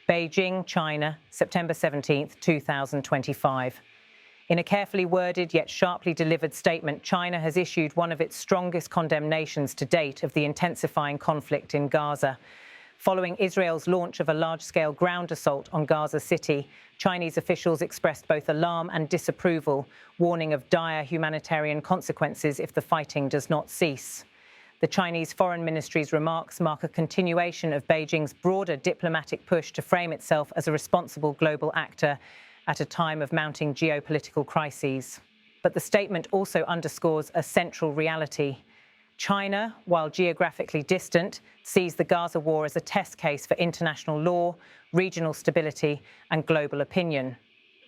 Beijing, China, September 17, 2025. In a carefully worded yet sharply delivered statement, China has issued one of its strongest condemnations to date of the intensifying conflict in Gaza. Following Israel's launch of a large-scale ground assault on Gaza City, Chinese officials expressed both alarm and disapproval, warning of dire humanitarian consequences if the fighting does not cease. The Chinese Foreign Ministry's remarks mark a continuation of Beijing's broader diplomatic push to frame itself as a responsible global actor at a time of mounting geopolitical crises. But the statement also underscores a central reality. China, while geographically distant, sees the Gaza war as a test case for international law, regional stability, and global opinion.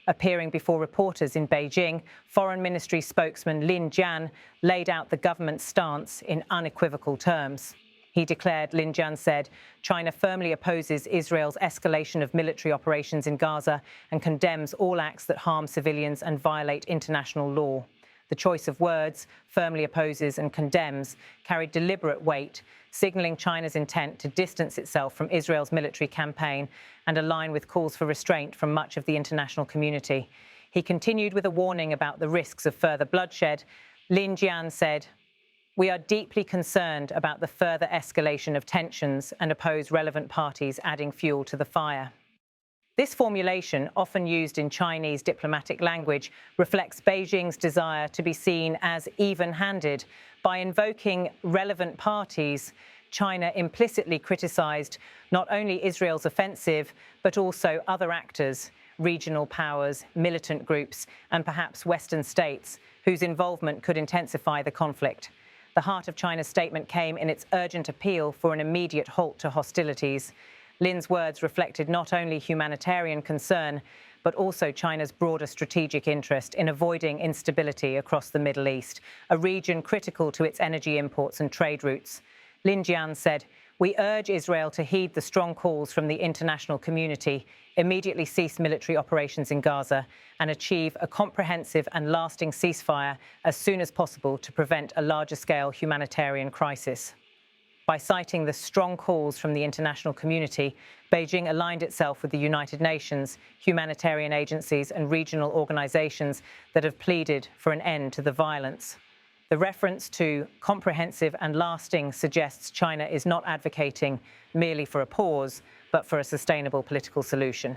Appearing before reporters in Beijing, Foreign Ministry spokesman Lin Jian laid out the government's stance in unequivocal terms. He declared, Lin Jian said, China firmly opposes Israel's escalation of military operations in Gaza and condemns all acts that harm civilians and violate international law. The choice of words, firmly opposes and condemns, carried deliberate weight, signalling China's intent to distance itself from Israel's military campaign and align with calls for restraint from much of the international community. He continued with a warning about the risks of further bloodshed. Lin Jian said, "We are deeply concerned about the further escalation of tensions and oppose relevant parties adding fuel to the fire." This formulation, often used in Chinese diplomatic language, reflects Beijing's desire to be seen as even-handed. By invoking relevant parties, China implicitly criticized not only Israel's offensive, but also other actors, regional powers, militant groups, and perhaps Western states, whose involvement could intensify the conflict. The heart of China's statement came in its urgent appeal for an immediate halt to hostilities. Lin's words reflected not only humanitarian concern, but also China's broader strategic interest in avoiding instability across the Middle East, a region critical to its energy imports and trade routes. Lin Jian said, "We urge Israel to heed the strong calls from the international community, immediately cease military operations in Gaza, and achieve a comprehensive and lasting ceasefire as soon as possible to prevent a larger-scale humanitarian crisis." By citing the strong calls from the international community, Beijing aligned itself with the United Nations, humanitarian agencies and regional organizations that have pleaded for an end to the violence. The reference to comprehensive and lasting suggests China is not advocating merely for a pause, but for a sustainable political solution.